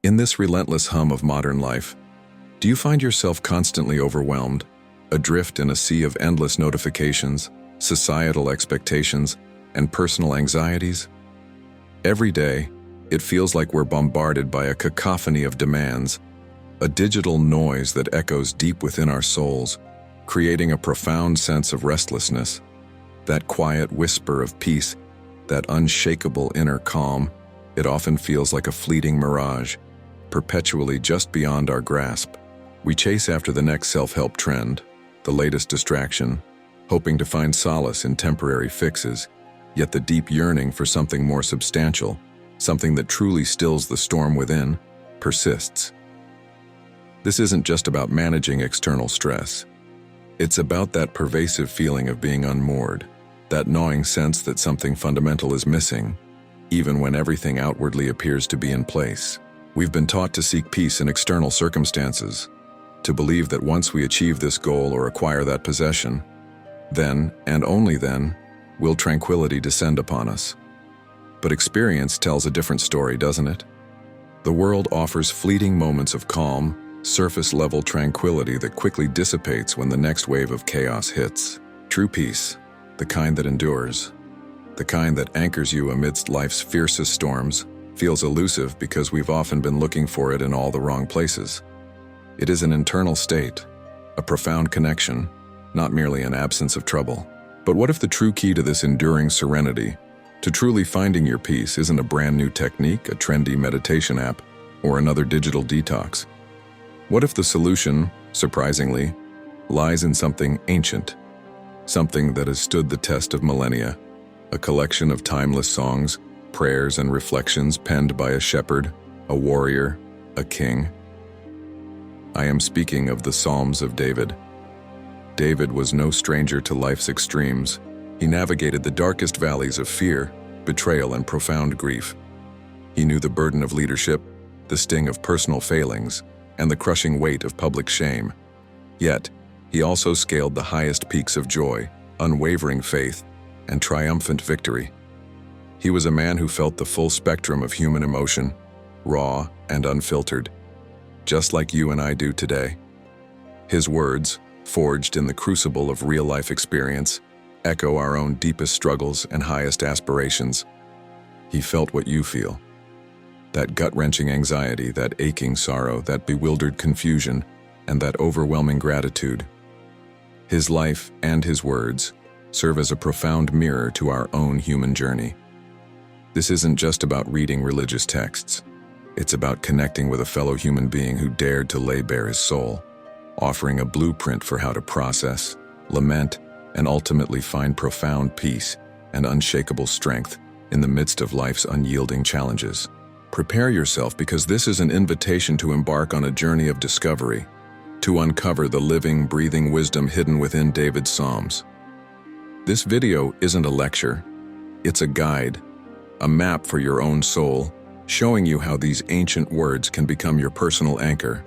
In this relentless hum of modern life, do you find yourself constantly overwhelmed, adrift in a sea of endless notifications, societal expectations, and personal anxieties? Every day, it feels like we're bombarded by a cacophony of demands, a digital noise that echoes deep within our souls, creating a profound sense of restlessness. That quiet whisper of peace, that unshakable inner calm, it often feels like a fleeting mirage, perpetually just beyond our grasp. We chase after the next self-help trend, the latest distraction, hoping to find solace in temporary fixes, yet the deep yearning for something more substantial, something that truly stills the storm within, persists. This isn't just about managing external stress. It's about that pervasive feeling of being unmoored, that gnawing sense that something fundamental is missing, even when everything outwardly appears to be in place. We've been taught to seek peace in external circumstances, to believe that once we achieve this goal or acquire that possession, then, and only then, will tranquility descend upon us. But experience tells a different story, doesn't it? The world offers fleeting moments of calm, surface-level tranquility that quickly dissipates when the next wave of chaos hits. True peace, the kind that endures, the kind that anchors you amidst life's fiercest storms, feels elusive because we've often been looking for it in all the wrong places. It is an internal state, a profound connection, not merely an absence of trouble. But what if the true key to this enduring serenity, to truly finding your peace, isn't a brand new technique, a trendy meditation app, or another digital detox? What if the solution, surprisingly, lies in something ancient, something that has stood the test of millennia, a collection of timeless songs, prayers, and reflections penned by a shepherd, a warrior, a king? I am speaking of the Psalms of David. David was no stranger to life's extremes. He navigated the darkest valleys of fear, betrayal, and profound grief. He knew the burden of leadership, the sting of personal failings, and the crushing weight of public shame. Yet, he also scaled the highest peaks of joy, unwavering faith, and triumphant victory. He was a man who felt the full spectrum of human emotion, raw and unfiltered, just like you and I do today. His words, forged in the crucible of real-life experience, echo our own deepest struggles and highest aspirations. He felt what you feel. That gut-wrenching anxiety, that aching sorrow, that bewildered confusion, and that overwhelming gratitude. His life and his words serve as a profound mirror to our own human journey. This isn't just about reading religious texts. It's about connecting with a fellow human being who dared to lay bare his soul, offering a blueprint for how to process, lament, and ultimately find profound peace and unshakable strength in the midst of life's unyielding challenges. Prepare yourself, because this is an invitation to embark on a journey of discovery, to uncover the living, breathing wisdom hidden within David's Psalms. This video isn't a lecture, it's a guide, a map for your own soul, showing you how these ancient words can become your personal anchor,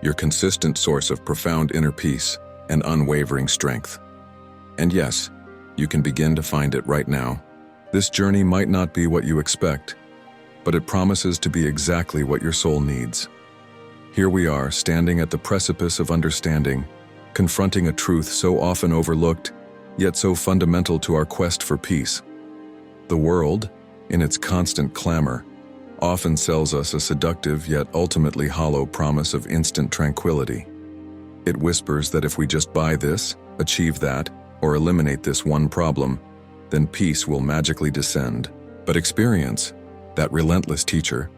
your consistent source of profound inner peace and unwavering strength. And yes, you can begin to find it right now. This journey might not be what you expect, but it promises to be exactly what your soul needs. Here we are, standing at the precipice of understanding, confronting a truth so often overlooked, yet so fundamental to our quest for peace. The world, in its constant clamor, often sells us a seductive yet ultimately hollow promise of instant tranquility. It whispers that if we just buy this, achieve that, or eliminate this one problem, then peace will magically descend. But experience, that relentless teacher,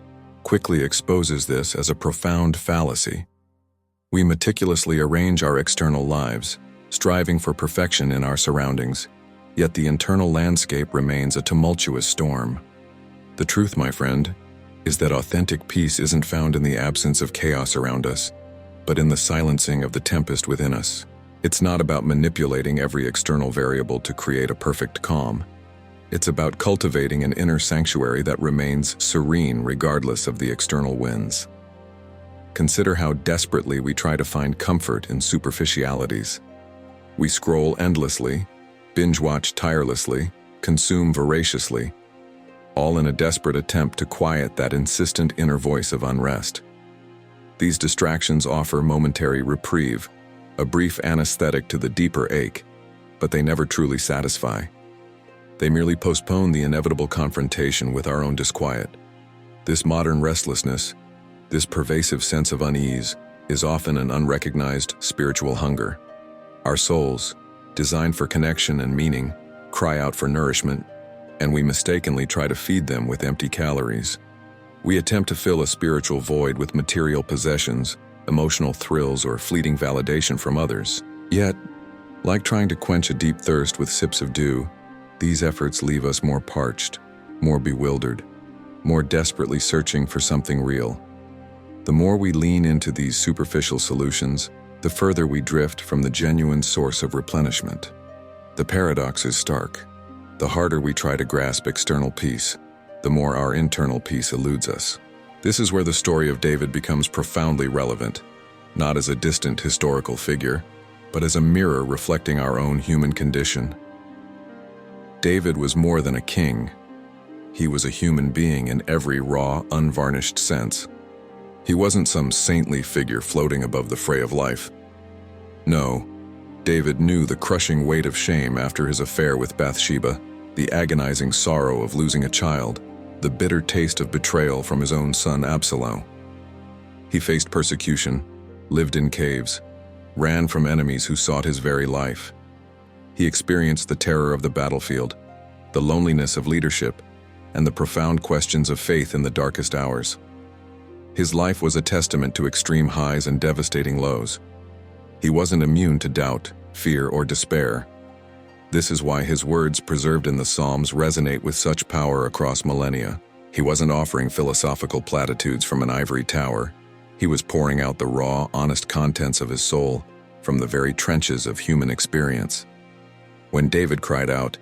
quickly exposes this as a profound fallacy. We meticulously arrange our external lives, striving for perfection in our surroundings, yet the internal landscape remains a tumultuous storm. The truth, my friend, is that authentic peace isn't found in the absence of chaos around us, but in the silencing of the tempest within us. It's not about manipulating every external variable to create a perfect calm. It's about cultivating an inner sanctuary that remains serene regardless of the external winds. Consider how desperately we try to find comfort in superficialities. We scroll endlessly, binge-watch tirelessly, consume voraciously, all in a desperate attempt to quiet that insistent inner voice of unrest. These distractions offer momentary reprieve, a brief anesthetic to the deeper ache, but they never truly satisfy. They merely postpone the inevitable confrontation with our own disquiet. This modern restlessness, this pervasive sense of unease, is often an unrecognized spiritual hunger. Our souls, designed for connection and meaning, cry out for nourishment, and we mistakenly try to feed them with empty calories. We attempt to fill a spiritual void with material possessions, emotional thrills, or fleeting validation from others. Yet, like trying to quench a deep thirst with sips of dew, these efforts leave us more parched, more bewildered, more desperately searching for something real. The more we lean into these superficial solutions, the further we drift from the genuine source of replenishment. The paradox is stark. The harder we try to grasp external peace, the more our internal peace eludes us. This is where the story of David becomes profoundly relevant, not as a distant historical figure, but as a mirror reflecting our own human condition. David was more than a king. He was a human being in every raw, unvarnished sense. He wasn't some saintly figure floating above the fray of life. No, David knew the crushing weight of shame after his affair with Bathsheba, the agonizing sorrow of losing a child, the bitter taste of betrayal from his own son Absalom. He faced persecution, lived in caves, ran from enemies who sought his very life. He experienced the terror of the battlefield, the loneliness of leadership, and the profound questions of faith in the darkest hours. His life was a testament to extreme highs and devastating lows. He wasn't immune to doubt, fear, or despair. This is why his words preserved in the Psalms resonate with such power across millennia. He wasn't offering philosophical platitudes from an ivory tower. He was pouring out the raw, honest contents of his soul from the very trenches of human experience. When David cried out,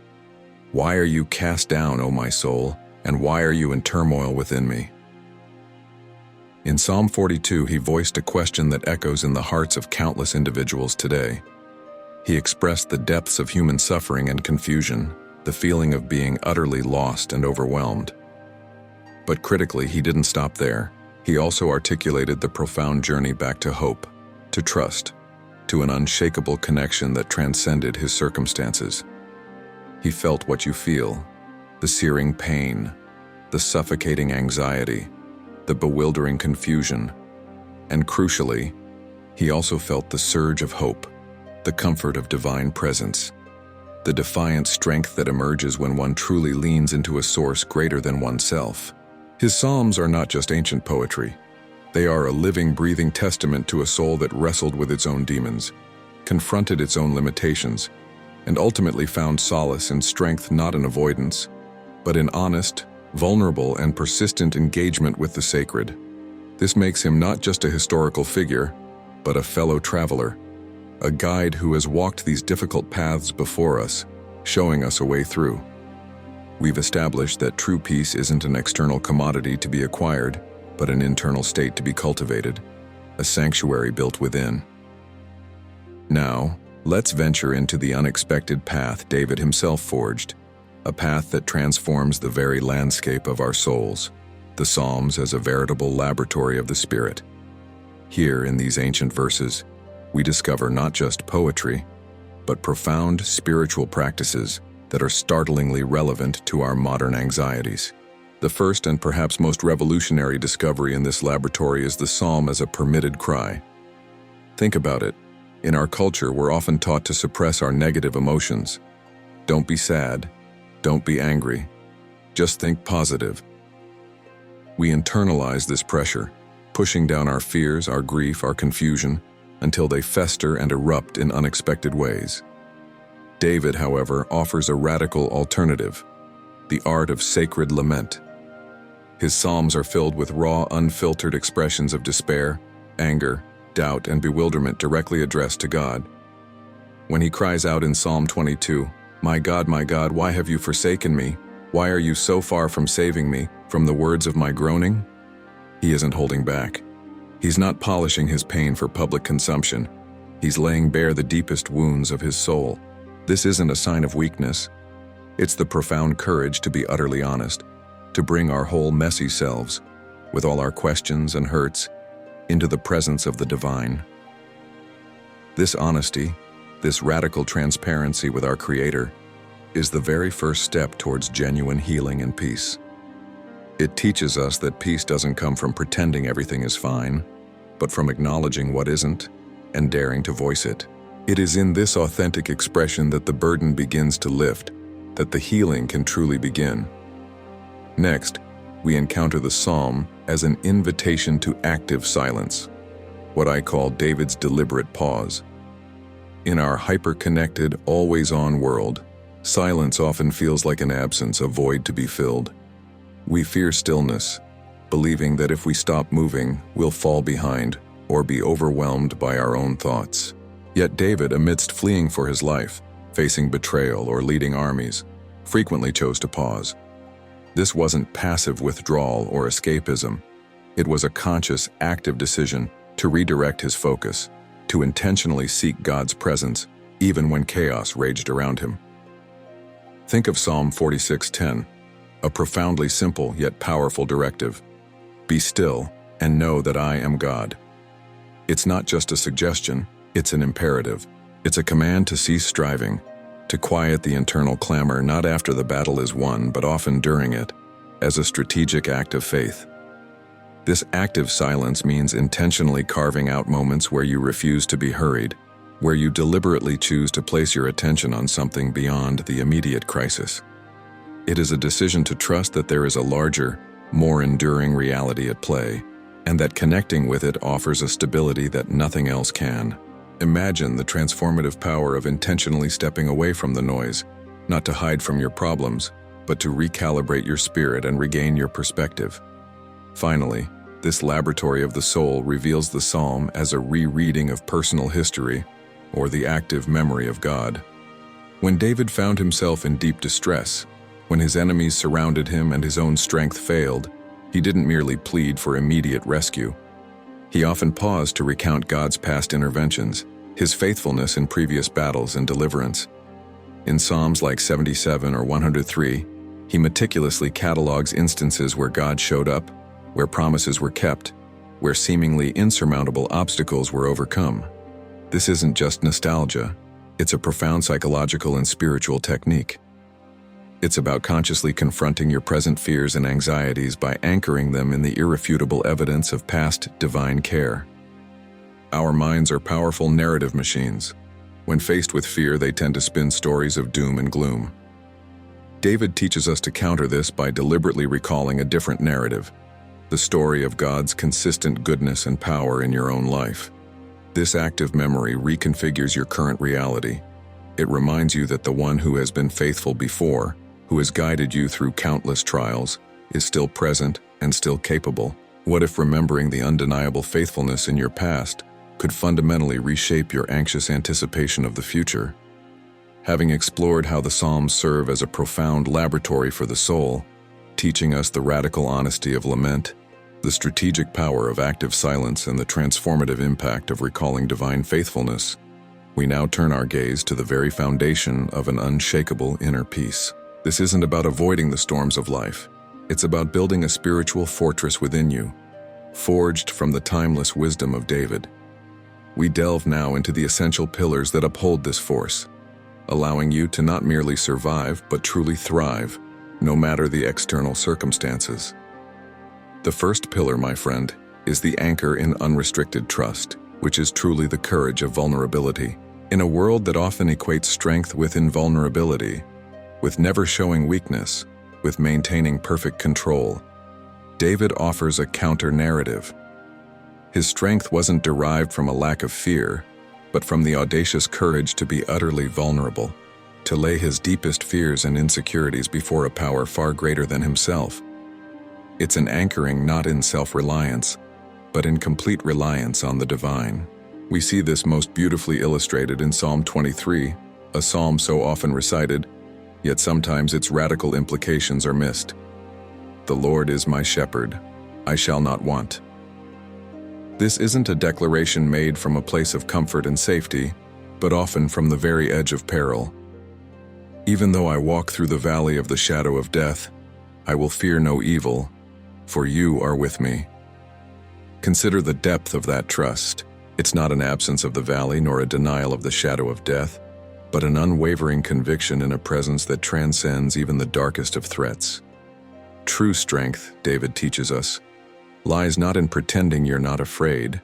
"Why are you cast down, O my soul, and why are you in turmoil within me?" In Psalm 42, he voiced a question that echoes in the hearts of countless individuals today. He expressed the depths of human suffering and confusion, the feeling of being utterly lost and overwhelmed. But critically, he didn't stop there. He also articulated the profound journey back to hope, to trust, to an unshakable connection that transcended his circumstances. He felt what you feel, the searing pain, the suffocating anxiety, the bewildering confusion, and crucially, he also felt the surge of hope, the comfort of divine presence, the defiant strength that emerges when one truly leans into a source greater than oneself. His Psalms are not just ancient poetry. They are a living, breathing testament to a soul that wrestled with its own demons, confronted its own limitations, and ultimately found solace and strength not in avoidance, but in honest, vulnerable, and persistent engagement with the sacred. This makes him not just a historical figure, but a fellow traveler, a guide who has walked these difficult paths before us, showing us a way through. We've established that true peace isn't an external commodity to be acquired, but an internal state to be cultivated, a sanctuary built within. Now, let's venture into the unexpected path David himself forged, a path that transforms the very landscape of our souls, the Psalms as a veritable laboratory of the Spirit. Here, in these ancient verses, we discover not just poetry, but profound spiritual practices that are startlingly relevant to our modern anxieties. The first and perhaps most revolutionary discovery in this laboratory is the psalm as a permitted cry. Think about it. In our culture, we're often taught to suppress our negative emotions. Don't be sad. Don't be angry. Just think positive. We internalize this pressure, pushing down our fears, our grief, our confusion, until they fester and erupt in unexpected ways. David, however, offers a radical alternative, the art of sacred lament. His psalms are filled with raw, unfiltered expressions of despair, anger, doubt, and bewilderment directly addressed to God. When he cries out in Psalm 22, my God, why have you forsaken me? Why are you so far from saving me from the words of my groaning?" He isn't holding back. He's not polishing his pain for public consumption. He's laying bare the deepest wounds of his soul. This isn't a sign of weakness. It's the profound courage to be utterly honest, to bring our whole messy selves, with all our questions and hurts, into the presence of the divine. This honesty, this radical transparency with our Creator, is the very first step towards genuine healing and peace. It teaches us that peace doesn't come from pretending everything is fine, but from acknowledging what isn't and daring to voice it. It is in this authentic expression that the burden begins to lift, that the healing can truly begin. Next, we encounter the psalm as an invitation to active silence, what I call David's deliberate pause. In our hyper-connected, always-on world, silence often feels like an absence, a void to be filled. We fear stillness, believing that if we stop moving, we'll fall behind or be overwhelmed by our own thoughts. Yet David, amidst fleeing for his life, facing betrayal or leading armies, frequently chose to pause. This wasn't passive withdrawal or escapism. It was a conscious, active decision to redirect his focus, to intentionally seek God's presence, even when chaos raged around him. Think of Psalm 46:10, a profoundly simple yet powerful directive. Be still and know that I am God. It's not just a suggestion, it's an imperative. It's a command to cease striving, to quiet the internal clamor not after the battle is won, but often during it, as a strategic act of faith. This active silence means intentionally carving out moments where you refuse to be hurried, where you deliberately choose to place your attention on something beyond the immediate crisis. It is a decision to trust that there is a larger, more enduring reality at play, and that connecting with it offers a stability that nothing else can. Imagine the transformative power of intentionally stepping away from the noise, not to hide from your problems, but to recalibrate your spirit and regain your perspective. Finally, this laboratory of the soul reveals the psalm as a rereading of personal history, or the active memory of God. When David found himself in deep distress, when his enemies surrounded him and his own strength failed, he didn't merely plead for immediate rescue. He often paused to recount God's past interventions, his faithfulness in previous battles and deliverance. In Psalms like 77 or 103, he meticulously catalogs instances where God showed up, where promises were kept, where seemingly insurmountable obstacles were overcome. This isn't just nostalgia, it's a profound psychological and spiritual technique. It's about consciously confronting your present fears and anxieties by anchoring them in the irrefutable evidence of past divine care. Our minds are powerful narrative machines. When faced with fear, they tend to spin stories of doom and gloom. David teaches us to counter this by deliberately recalling a different narrative, the story of God's consistent goodness and power in your own life. This active memory reconfigures your current reality. It reminds you that the one who has been faithful before, who has guided you through countless trials, is still present and still capable. What if remembering the undeniable faithfulness in your past could fundamentally reshape your anxious anticipation of the future? Having explored how the Psalms serve as a profound laboratory for the soul, teaching us the radical honesty of lament, the strategic power of active silence, and the transformative impact of recalling divine faithfulness, we now turn our gaze to the very foundation of an unshakable inner peace. This isn't about avoiding the storms of life. It's about building a spiritual fortress within you, forged from the timeless wisdom of David. We delve now into the essential pillars that uphold this force, allowing you to not merely survive, but truly thrive, no matter the external circumstances. The first pillar, my friend, is the anchor in unrestricted trust, which is truly the courage of vulnerability. In a world that often equates strength with invulnerability, with never showing weakness, with maintaining perfect control, David offers a counter-narrative. His strength wasn't derived from a lack of fear, but from the audacious courage to be utterly vulnerable, to lay his deepest fears and insecurities before a power far greater than himself. It's an anchoring not in self-reliance, but in complete reliance on the divine. We see this most beautifully illustrated in Psalm 23, a psalm so often recited, yet sometimes its radical implications are missed. The Lord is my shepherd, I shall not want. This isn't a declaration made from a place of comfort and safety, but often from the very edge of peril. Even though I walk through the valley of the shadow of death, I will fear no evil, for you are with me. Consider the depth of that trust. It's not an absence of the valley nor a denial of the shadow of death, but an unwavering conviction in a presence that transcends even the darkest of threats. True strength, David teaches us, lies not in pretending you're not afraid,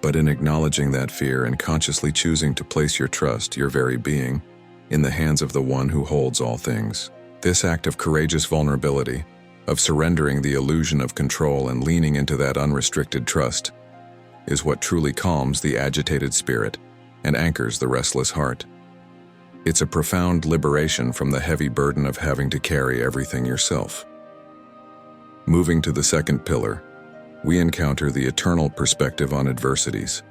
but in acknowledging that fear and consciously choosing to place your trust, your very being, in the hands of the one who holds all things. This act of courageous vulnerability, of surrendering the illusion of control and leaning into that unrestricted trust, is what truly calms the agitated spirit and anchors the restless heart. It's a profound liberation from the heavy burden of having to carry everything yourself. Moving to the second pillar, we encounter the eternal perspective on adversities,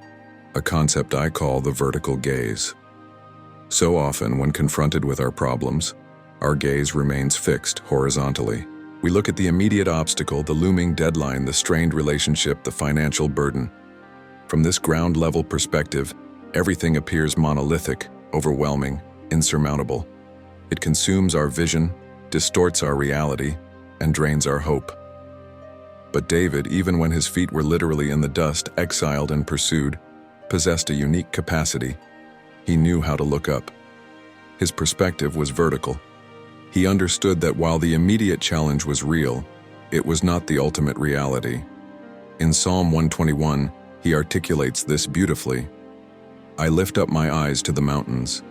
a concept I call the vertical gaze. So often, when confronted with our problems, our gaze remains fixed horizontally. We look at the immediate obstacle, the looming deadline, the strained relationship, the financial burden. From this ground-level perspective, everything appears monolithic, overwhelming, insurmountable. It consumes our vision, distorts our reality, and drains our hope. But David, even when his feet were literally in the dust, exiled and pursued, possessed a unique capacity. He knew how to look up. His perspective was vertical. He understood that while the immediate challenge was real, it was not the ultimate reality. In Psalm 121, he articulates this beautifully. I lift up my eyes to the mountains.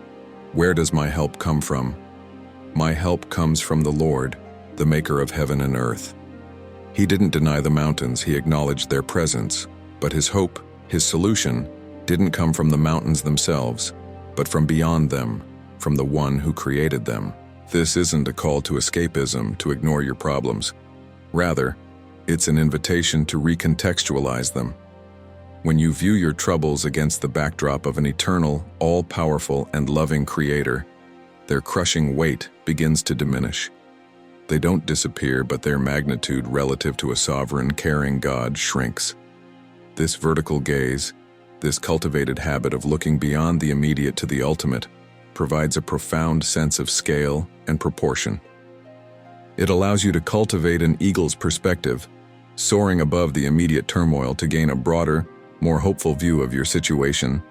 Where does my help come from? My help comes from the Lord, the maker of heaven and earth. He didn't deny the mountains, he acknowledged their presence, but his hope, his solution, didn't come from the mountains themselves, but from beyond them, from the one who created them. This isn't a call to escapism, to ignore your problems. Rather, it's an invitation to recontextualize them. When you view your troubles against the backdrop of an eternal, all-powerful, and loving Creator, their crushing weight begins to diminish. They don't disappear, but their magnitude relative to a sovereign, caring God shrinks. This vertical gaze, this cultivated habit of looking beyond the immediate to the ultimate, provides a profound sense of scale and proportion. It allows you to cultivate an eagle's perspective, soaring above the immediate turmoil to gain a broader, more hopeful view of your situation,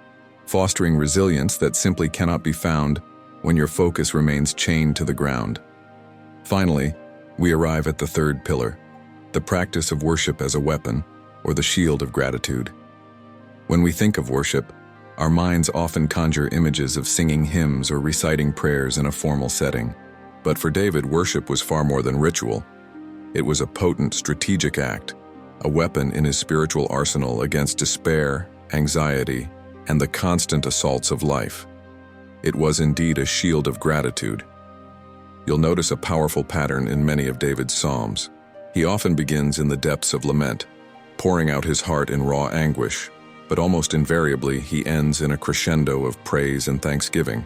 fostering resilience that simply cannot be found when your focus remains chained to the ground. Finally, we arrive at the third pillar, the practice of worship as a weapon, or the shield of gratitude. When we think of worship, our minds often conjure images of singing hymns or reciting prayers in a formal setting. But for David, worship was far more than ritual. It was a potent, strategic act, a weapon in his spiritual arsenal against despair, anxiety, and the constant assaults of life. It was indeed a shield of gratitude. You'll notice a powerful pattern in many of David's psalms. He often begins in the depths of lament, pouring out his heart in raw anguish, but almost invariably he ends in a crescendo of praise and thanksgiving.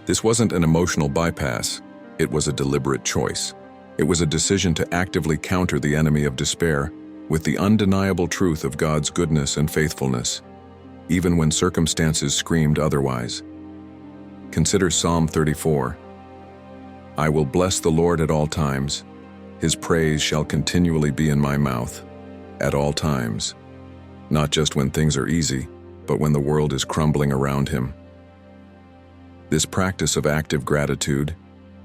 This wasn't an emotional bypass, it was a deliberate choice. It was a decision to actively counter the enemy of despair with the undeniable truth of God's goodness and faithfulness, even when circumstances screamed otherwise. Consider Psalm 34. I will bless the Lord at all times. His praise shall continually be in my mouth, at all times. Not just when things are easy, but when the world is crumbling around him. This practice of active gratitude,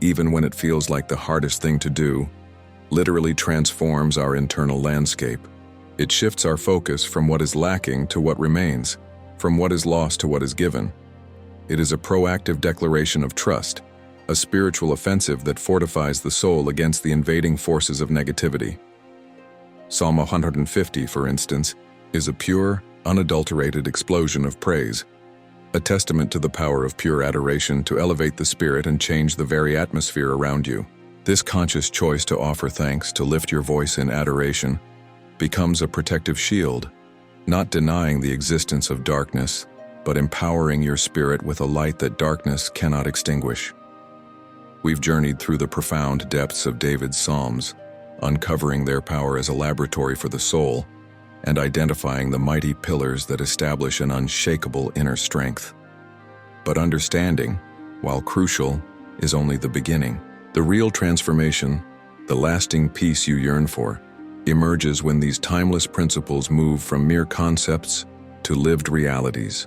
even when it feels like the hardest thing to do, literally transforms our internal landscape. It shifts our focus from what is lacking to what remains, from what is lost to what is given. It is a proactive declaration of trust, a spiritual offensive that fortifies the soul against the invading forces of negativity. Psalm 150, for instance, is a pure, unadulterated explosion of praise, a testament to the power of pure adoration to elevate the spirit and change the very atmosphere around you. This conscious choice to offer thanks, to lift your voice in adoration, becomes a protective shield, not denying the existence of darkness, but empowering your spirit with a light that darkness cannot extinguish. We've journeyed through the profound depths of David's Psalms, uncovering their power as a laboratory for the soul, and identifying the mighty pillars that establish an unshakable inner strength. But understanding, while crucial, is only the beginning. The real transformation, The lasting peace you yearn for emerges when these timeless principles move from mere concepts to lived realities,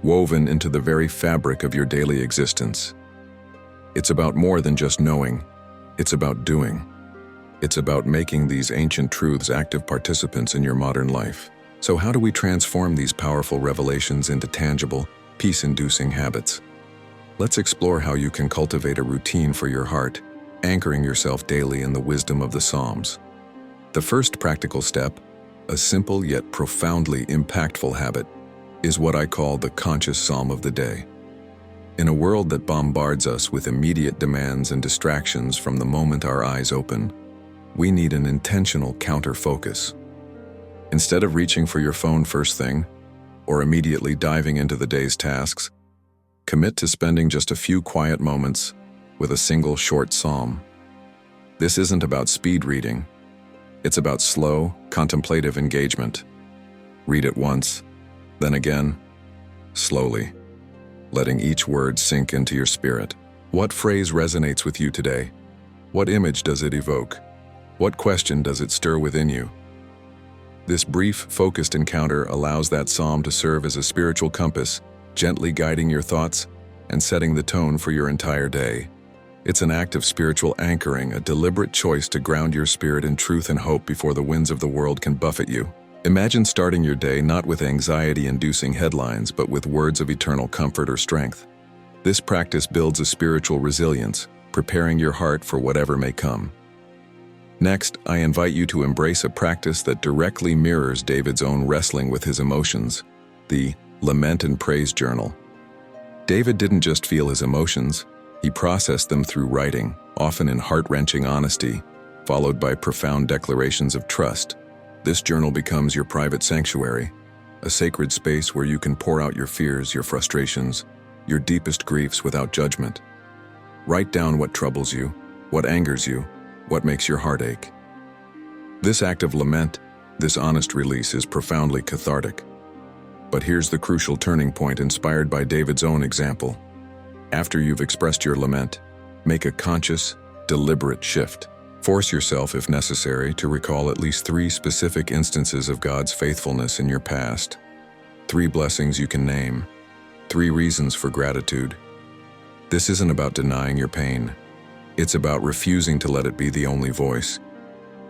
woven into the very fabric of your daily existence. It's about more than just knowing, it's about doing. It's about making these ancient truths active participants in your modern life. So how do we transform these powerful revelations into tangible, peace-inducing habits? Let's explore how you can cultivate a routine for your heart, anchoring yourself daily in the wisdom of the Psalms. The first practical step, a simple yet profoundly impactful habit, is what I call the conscious psalm of the day. In a world that bombards us with immediate demands and distractions from the moment our eyes open, we need an intentional counter-focus. Instead of reaching for your phone first thing, or immediately diving into the day's tasks, commit to spending just a few quiet moments with a single short psalm. This isn't about speed reading. It's about slow, contemplative engagement. Read it once, then again, slowly, letting each word sink into your spirit. What phrase resonates with you today? What image does it evoke? What question does it stir within you? This brief, focused encounter allows that psalm to serve as a spiritual compass, gently guiding your thoughts and setting the tone for your entire day. It's an act of spiritual anchoring, a deliberate choice to ground your spirit in truth and hope before the winds of the world can buffet you. Imagine starting your day not with anxiety-inducing headlines, but with words of eternal comfort or strength. This practice builds a spiritual resilience, preparing your heart for whatever may come. Next, I invite you to embrace a practice that directly mirrors David's own wrestling with his emotions, the lament and praise journal. David didn't just feel his emotions, he processed them through writing, often in heart-wrenching honesty, followed by profound declarations of trust. This journal becomes your private sanctuary, a sacred space where you can pour out your fears, your frustrations, your deepest griefs without judgment. Write down what troubles you, what angers you, what makes your heart ache. This act of lament, this honest release, is profoundly cathartic. But here's the crucial turning point inspired by David's own example. After you've expressed your lament, make a conscious, deliberate shift. Force yourself, if necessary, to recall at least 3 specific instances of God's faithfulness in your past. 3 blessings you can name. 3 reasons for gratitude. This isn't about denying your pain. It's about refusing to let it be the only voice.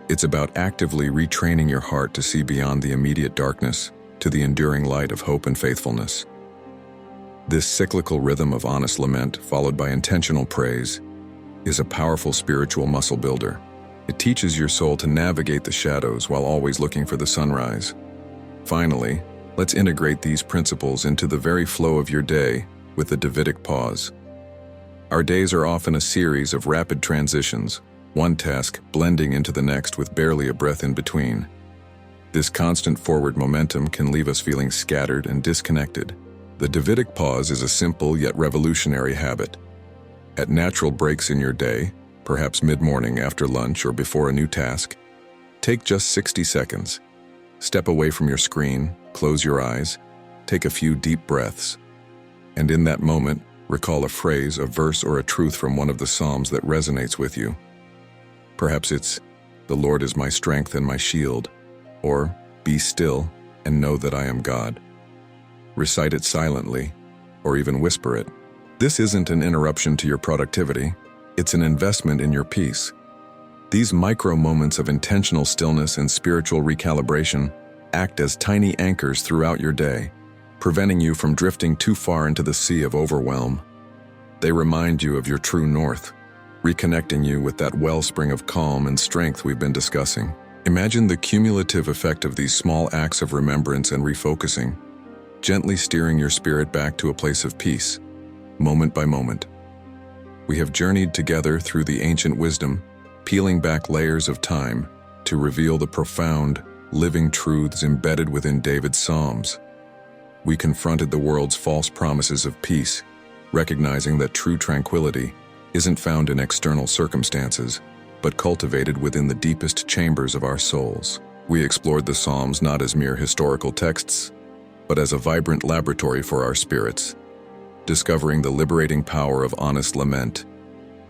It's about actively retraining your heart to see beyond the immediate darkness to the enduring light of hope and faithfulness. This cyclical rhythm of honest lament, followed by intentional praise, is a powerful spiritual muscle builder. It teaches your soul to navigate the shadows while always looking for the sunrise. Finally, let's integrate these principles into the very flow of your day with the Davidic pause. Our days are often a series of rapid transitions, one task blending into the next with barely a breath in between. This constant forward momentum can leave us feeling scattered and disconnected. The Davidic pause is a simple yet revolutionary habit. At natural breaks in your day, perhaps mid-morning after lunch or before a new task, take just 60 seconds. Step away from your screen, close your eyes, take a few deep breaths, and in that moment, recall a phrase, a verse, or a truth from one of the Psalms that resonates with you. Perhaps it's, "The Lord is my strength and my shield," or "Be still and know that I am God." Recite it silently, or even whisper it. This isn't an interruption to your productivity, it's an investment in your peace. These micro moments of intentional stillness and spiritual recalibration act as tiny anchors throughout your day, preventing you from drifting too far into the sea of overwhelm. They remind you of your true north, reconnecting you with that wellspring of calm and strength we've been discussing. Imagine the cumulative effect of these small acts of remembrance and refocusing, gently steering your spirit back to a place of peace, moment by moment. We have journeyed together through the ancient wisdom, peeling back layers of time to reveal the profound, living truths embedded within David's Psalms. We confronted the world's false promises of peace, recognizing that true tranquility isn't found in external circumstances, but cultivated within the deepest chambers of our souls. We explored the Psalms not as mere historical texts, but as a vibrant laboratory for our spirits, discovering the liberating power of honest lament,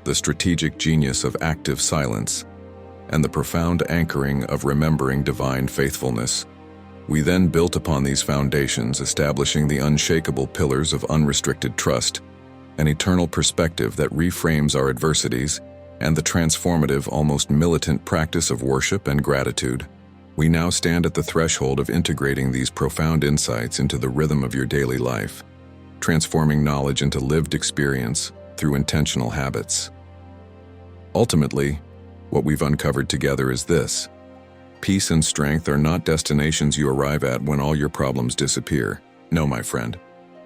the strategic genius of active silence, and the profound anchoring of remembering divine faithfulness. We then built upon these foundations, establishing the unshakable pillars of unrestricted trust, an eternal perspective that reframes our adversities, and the transformative, almost militant practice of worship and gratitude. We now stand at the threshold of integrating these profound insights into the rhythm of your daily life, transforming knowledge into lived experience through intentional habits. Ultimately, what we've uncovered together is this: peace and strength are not destinations you arrive at when all your problems disappear. No, my friend.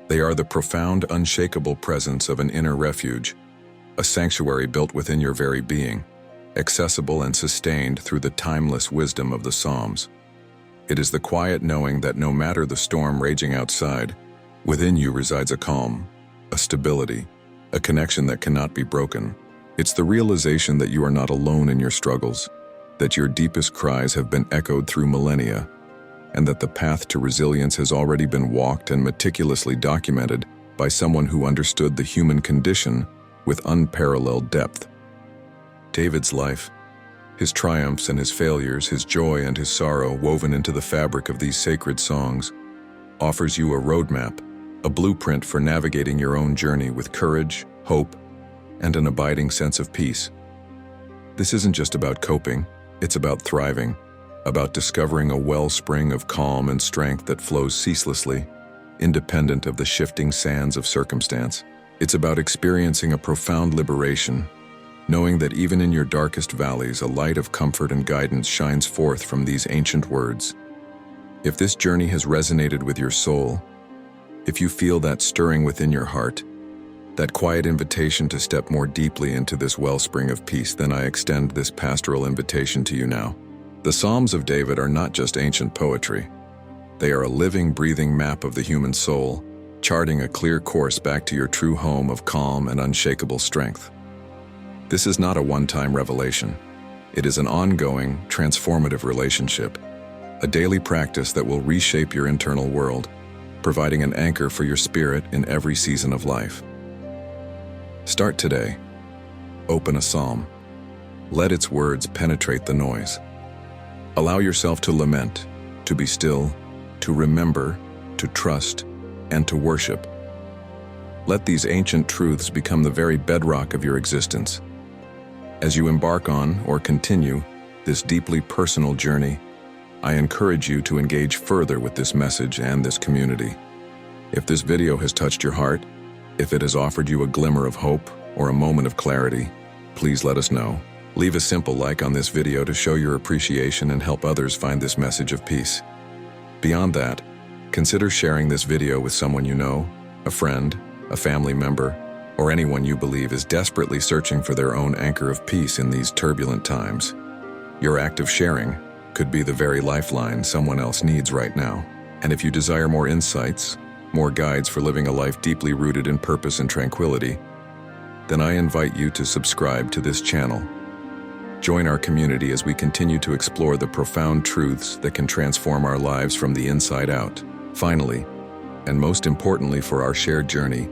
They are the profound, unshakable presence of an inner refuge, a sanctuary built within your very being, accessible and sustained through the timeless wisdom of the Psalms. It is the quiet knowing that no matter the storm raging outside, within you resides a calm, a stability, a connection that cannot be broken. It's the realization that you are not alone in your struggles, that your deepest cries have been echoed through millennia, and that the path to resilience has already been walked and meticulously documented by someone who understood the human condition with unparalleled depth. David's life, his triumphs and his failures, his joy and his sorrow woven into the fabric of these sacred songs, offers you a roadmap, a blueprint for navigating your own journey with courage, hope, and an abiding sense of peace. This isn't just about coping, it's about thriving, about discovering a wellspring of calm and strength that flows ceaselessly, independent of the shifting sands of circumstance. It's about experiencing a profound liberation, knowing that even in your darkest valleys, a light of comfort and guidance shines forth from these ancient words. If this journey has resonated with your soul, if you feel that stirring within your heart, that quiet invitation to step more deeply into this wellspring of peace, then I extend this pastoral invitation to you now. The Psalms of David are not just ancient poetry. They are a living, breathing map of the human soul, charting a clear course back to your true home of calm and unshakable strength. This is not a one-time revelation. It is an ongoing, transformative relationship, a daily practice that will reshape your internal world, providing an anchor for your spirit in every season of life. Start today. Open a psalm. Let its words penetrate the noise. Allow yourself to lament, to be still, to remember, to trust, and to worship. Let these ancient truths become the very bedrock of your existence. As you embark on or continue this deeply personal journey, I encourage you to engage further with this message and this community. If this video has touched your heart, if it has offered you a glimmer of hope or a moment of clarity, please let us know. Leave a simple like on this video to show your appreciation and help others find this message of peace. Beyond that, consider sharing this video with someone you know, a friend, a family member, or anyone you believe is desperately searching for their own anchor of peace in these turbulent times. Your act of sharing could be the very lifeline someone else needs right now. And if you desire more insights, more guides for living a life deeply rooted in purpose and tranquility, then I invite you to subscribe to this channel. Join our community as we continue to explore the profound truths that can transform our lives from the inside out. Finally, and most importantly for our shared journey,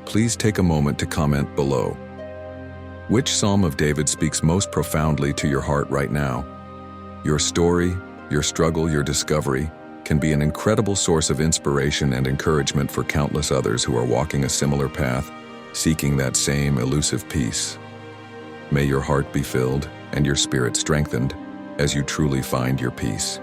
please take a moment to comment below. Which Psalm of David speaks most profoundly to your heart right now? Your story, your struggle, your discovery can be an incredible source of inspiration and encouragement for countless others who are walking a similar path, seeking that same elusive peace. May your heart be filled and your spirit strengthened as you truly find your peace.